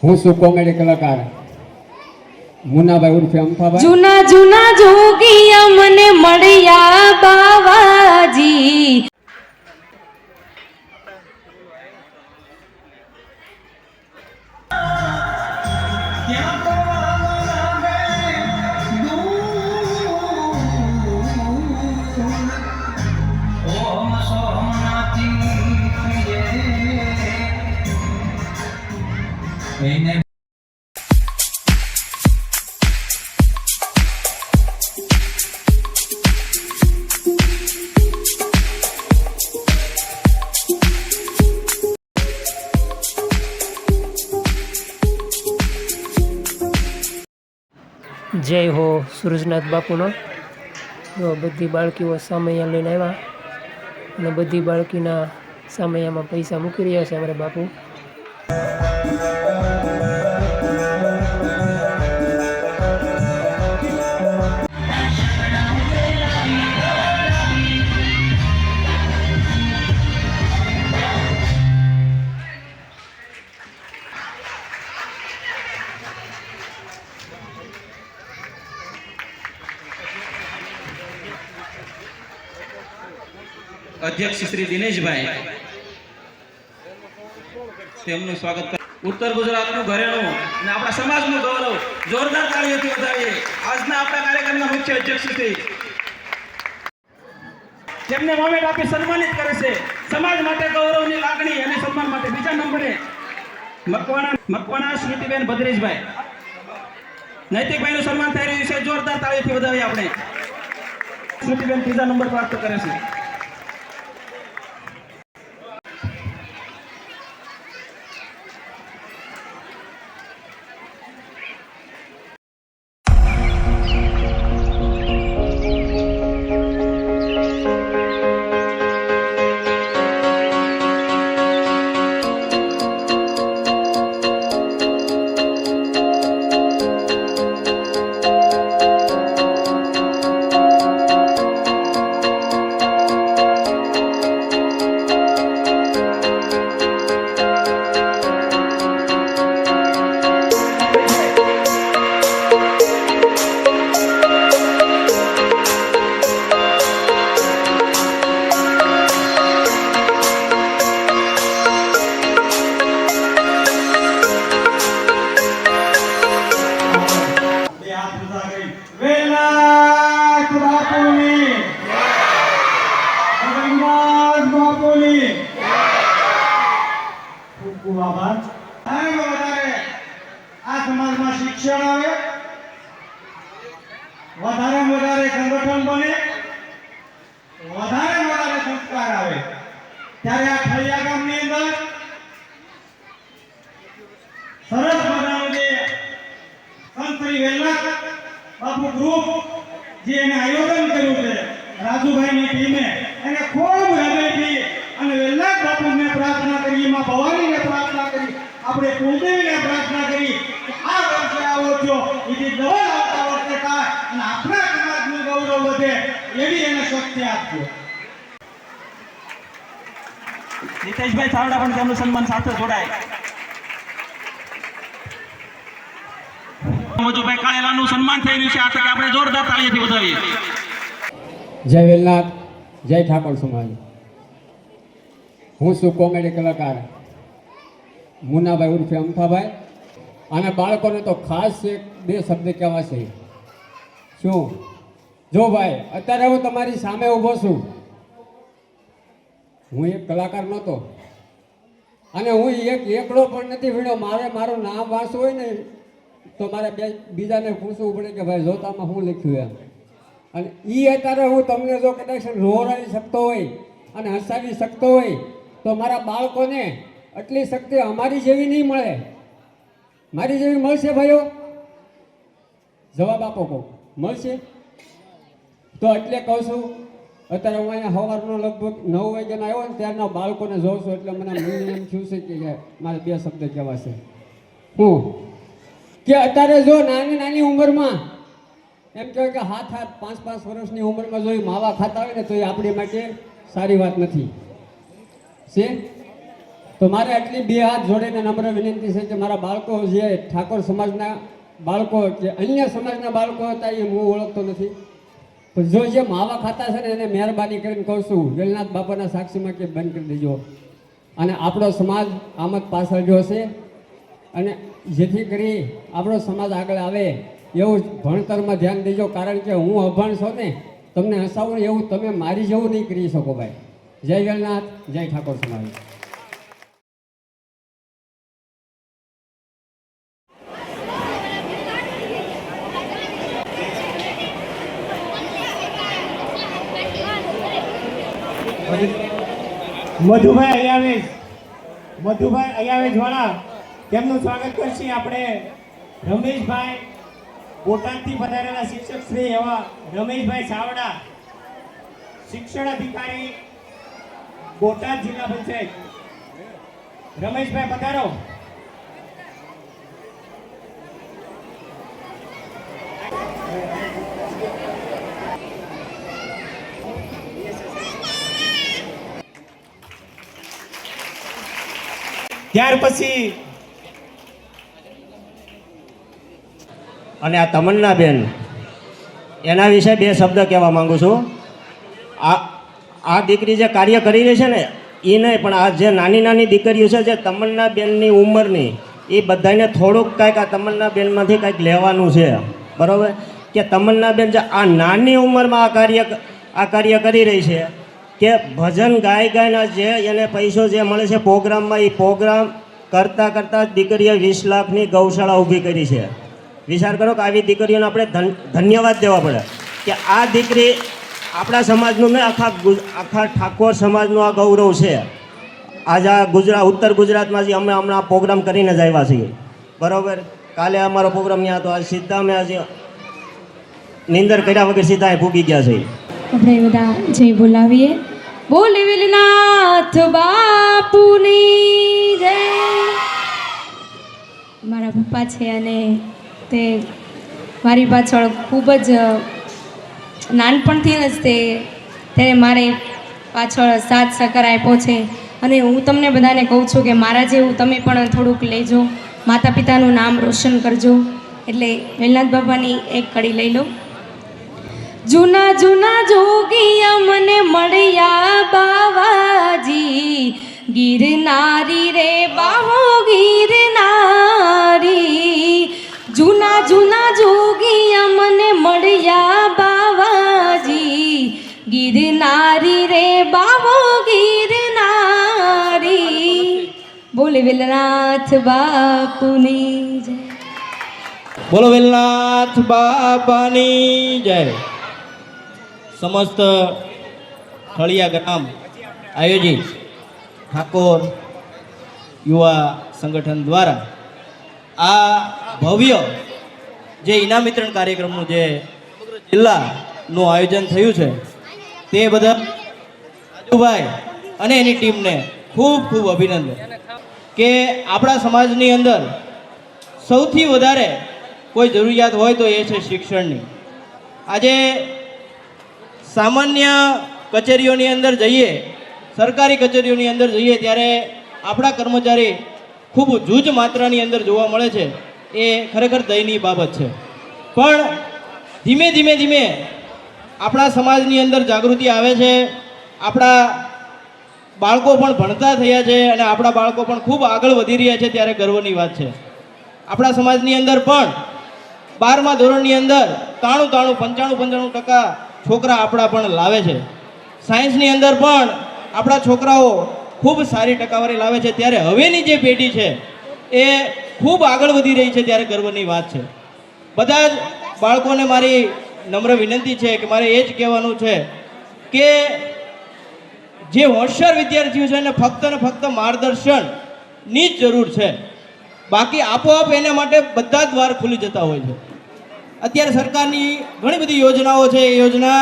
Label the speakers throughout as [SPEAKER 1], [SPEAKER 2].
[SPEAKER 1] હું છું કોમેડી કલાકાર મુનાભાઈ ઉર્ફે અમથાભાઈ.
[SPEAKER 2] જૂના જૂના જોગિયા મને મળ્યા બાવાજી.
[SPEAKER 3] જય હો સૂરજનાથ બાપુનો. જો બધી બાળકીઓ સામૈયા લઈને આવ્યા અને બધી બાળકીના સામૈયામાં પૈસા મૂકી રહ્યા છે અમારા બાપુ.
[SPEAKER 4] અધ્યક્ષ શ્રી દિનેશભાઈ તેમનું સ્વાગત કરે. ઉત્તર ગુજરાતનું ઘરેણું અને આપણા સમાજનું ગૌરવ જોરદાર તાળીઓથી વધાવીએ. આજના આપણા કાર્યક્રમના મુખ્ય અધ્યક્ષ શ્રી તેમને મોમેન્ટ આપી સન્માનિત કરે છે. સમાજ માટે ગૌરવની લાગણી અને સન્માન માટે બીજા નંબરે મકવાણા સ્મૃતિબેન ભદ્રેશભાઈ નૈતિકભાઈનું સન્માન થઈ રહ્યું છે. જોરદાર તાળીઓથી વધાવીએ આપણે. સ્મૃતિબેન ત્રીજા નંબર પ્રાપ્ત કરે છે. આ સમાજમાં શિક્ષણ આવે, વધારે વધારે સંગઠન બને, વધારે સંસ્કાર આવે ત્યારે આ ખલિયા ગામની અંદર સરસ મજાનું જે સંતરી વેલનાથ બાપુ ગ્રુપ જે એને આયોજન કર્યું છે, રાજુભાઈની ટીમે એને ખૂબ હૃદયથી અને વેલનાથ બાપુને પ્રાર્થના કરી, માં ભવાનીને પ્રાર્થના કરી, આપણે કુલદેવીને પ્રાર્થના કરી કે આ વર્ષે આવો છો એથી ડબલ આવતા વર્ષે થાય અને આપણા સમાજનું ગૌરવ વધે એવી એને શક્તિ આપજો. નીતેશભાઈ ચાવડા પણ તેમનું સન્માન સાથે જોડાય. મોજુભાઈ કાળેલાનું સન્માન થઈ રહ્યું છે. આ તકે આપણે જોરદાર તાળીઓથી વધાવીએ.
[SPEAKER 1] જય વેલનાથ, જય ઠાકોર સમાજ. હું છું કોમેડી કલાકાર મુનાભાઈ ઉર્ફે અમથાભાઈ. અને બાળકોને તો ખાસ એક બે શબ્દ કહેવા છે. શું જો ભાઈ, અત્યારે હું તમારી સામે ઊભો છું. હું એક કલાકાર નહોતો અને હું એકડો પણ નથી ભણ્યો. મારું નામ વાંચવું હોય ને તો મારે બીજાને પૂછવું પડે કે ભાઈ જોતામાં શું લખ્યું એમ. અને એ અત્યારે હું તમને જો કદાચ રોવડાવી શકતો હોય અને હસાવી શકતો હોય તો મારા બાળકોને આટલી શક્તિ અમારી જેવી નહીં મળે. મારી જેવી મળશે ભાઈઓ? જવાબ આપો કહો, મળશે? તો એટલે કહું છું, અત્યારે હું અહીંયા સવારનો લગભગ 9 વાગ્યાનો આવ્યો ને ત્યારના બાળકોને જોઉં છું એટલે મને એમ થયું છે કે મારે બે શબ્દ કહેવા છે. હું કે અત્યારે જો નાની ઉંમરમાં એમ કહેવાય કે 5-5 વર્ષની ઉંમરમાં જો માવા ખાતા હોય ને તો એ આપણી માટે સારી વાત નથી. છે તો મારે આટલી બે હાથ જોડીને નમ્ર વિનંતી છે કે મારા બાળકો જે ઠાકોર સમાજના બાળકો કે અન્ય સમાજના બાળકો હતા એ હું ઓળખતો નથી, તો જો જે માવા ખાતા છે ને એને મહેરબાની કરીને કહું છું વેલનાથ બાપાના સાક્ષીમાં કે બંધ કરી દેજો. અને આપણો સમાજ આમ જ પાછળ ગયો છે, અને જેથી કરી આપણો સમાજ આગળ આવે એવું ભણતરમાં ધ્યાન દેજો. કારણ કે હું અભણ છું ને, તમને હસાવું એવું તમે મારી જેવું નહીં કરી શકો ભાઈ. જય વેલનાથ, જય ઠાકોર સમાજ.
[SPEAKER 4] મધુભાઈ અયાવેશ વાળા તેમનું સ્વાગત કરશી આપણે. રમેશભાઈ બોટાદથી પધારેલા શિક્ષક શ્રી એવા રમેશભાઈ સાવડા, શિક્ષણ અધિકારી બોટાદ જિલ્લા પંચાયત. રમેશભાઈ પધારો. ત્યાર પછી
[SPEAKER 5] અને આ તમન્નાબેન એના વિશે બે શબ્દ કહેવા માંગુ છું. આ દીકરી જે કાર્ય કરી રહી છે ને એ નહીં, પણ આ જે નાની નાની દીકરીઓ છે જે તમન્નાબેનની ઉંમરની, એ બધાને થોડુંક કાંઈક આ તમન્નાબેનમાંથી કાંઈક લેવાનું છે. બરાબર કે તમન્નાબેન જે આ નાની ઉંમરમાં આ કાર્ય કરી રહી છે કે ભજન ગાયના જે એને પૈસો જે મળે છે પ્રોગ્રામમાં, એ પ્રોગ્રામ કરતાં કરતાં દીકરીએ 20 લાખની ગૌશાળા ઊભી કરી છે. વિચાર કરો કે આવી દીકરીઓને આપણે ધન્યવાદ દેવા પડે કે આ દીકરી આપણા સમાજનું ને આખા ઠાકોર સમાજનું આ ગૌરવ છે. આજે આ ઉત્તર ગુજરાતમાં જે અમે હમણાં પ્રોગ્રામ કરીને જ આવ્યા છીએ. બરાબર, કાલે અમારો પ્રોગ્રામ ત્યાં હતો, આજ સીધા અમે આજે નિંદર કર્યા વગર સીધા ભૂગી ગયા છે.
[SPEAKER 2] આપણે બધા જય બોલાવીએ. બોલે વેલનાથ બાપુની જય. મારા પપ્પા છે અને તે મારી પાછળ ખૂબ જ નાનપણથી જ તેને મારે પાછળ સાથ સહકાર આપ્યો છે. અને હું તમને બધાને કહું છું કે મારા જેવું તમે પણ થોડુંક લેજો, માતા પિતાનું નામ રોશન કરજો. એટલે વેલનાથ બાપાની એક કડી લઈ લો. જૂના જૂના જોગિયા મને મળ્યા બાવાજી, ગિરનારી રે બાહો ગિરનારી. જૂના જૂના જોગિયા મને મળ્યા બાવાજી, ગિરનારી રે બાહો ગિરનારી. બોલે વેલનાથ બાપુની જય.
[SPEAKER 6] બોલો વેલનાથ બાપાની જય. સમસ્ત ફળિયા ગ્રામ આયોજિત ઠાકોર યુવા સંગઠન દ્વારા આ ભવ્ય જે ઇનામ વિતરણ કાર્યક્રમનું જે જિલ્લાનું આયોજન થયું છે તે બધા રાજુભાઈ અને એની ટીમને ખૂબ ખૂબ અભિનંદન કે આપણા સમાજની અંદર સૌથી વધારે કોઈ જરૂરિયાત હોય તો એ છે શિક્ષણની. આજે સામાન્ય કચેરીઓની અંદર જઈએ, સરકારી કચેરીઓની અંદર જઈએ ત્યારે આપણા કર્મચારી ખૂબ જૂજ માત્રાની અંદર જોવા મળે છે. એ ખરેખર દયનીય બાબત છે. પણ ધીમે ધીમે ધીમે આપણા સમાજની અંદર જાગૃતિ આવે છે, આપણા બાળકો પણ ભણતા થયા છે અને આપણા બાળકો પણ ખૂબ આગળ વધી રહ્યા છે, ત્યારે ગર્વની વાત છે. આપણા સમાજની અંદર પણ 12મા ધોરણની અંદર 95% છોકરા આપણા પણ લાવે છે. સાયન્સની અંદર પણ આપણા છોકરાઓ ખૂબ સારી ટકાવારી લાવે છે. ત્યારે હવેની જે પેઢી છે એ ખૂબ આગળ વધી રહી છે, ત્યારે ગર્વની વાત છે. બધા જ બાળકોને મારી નમ્ર વિનંતી છે કે મારે એ જ કહેવાનું છે કે જે હોશિયાર વિદ્યાર્થીઓ છે એને ફક્ત ને ફક્ત માર્ગદર્શનની જ જરૂર છે. બાકી આપોઆપ એના માટે બધા જ દ્વાર ખુલી જતા હોય છે. અત્યારે સરકારની ઘણી બધી યોજનાઓ છે. એ યોજના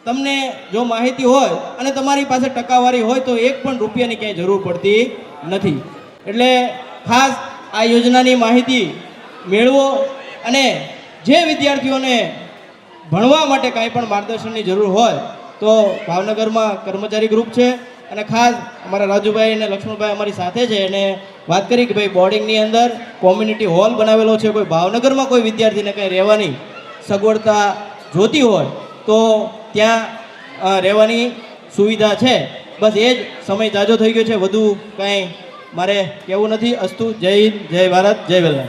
[SPEAKER 6] તમને જો માહિતી હોય અને તમારી પાસે ટકાવારી હોય તો 1 પણ રૂપિયાની ક્યાંય જરૂર પડતી નથી. એટલે ખાસ આ યોજનાની માહિતી મેળવો અને જે વિદ્યાર્થીઓને ભણવા માટે કાંઈ પણ માર્ગદર્શનની જરૂર હોય તો ભાવનગરમાં કર્મચારી ગ્રુપ છે, અને ખાસ અમારા રાજુભાઈ અને લક્ષ્મણભાઈ અમારી સાથે છે અને વાત કરી કે ભાઈ બોર્ડિંગની અંદર કોમ્યુનિટી હોલ બનાવેલો છે. કોઈ ભાવનગરમાં કોઈ વિદ્યાર્થીને કંઈ રહેવાની સગવડતા જોતી હોય તો ત્યાં રહેવાની સુવિધા છે. બસ એ જ સમય જાજો થઈ ગયો છે, વધુ કાંઈ મારે કહેવું નથી. અસ્તુ. જય હિન્દ, જય ભારત, જય વેલના.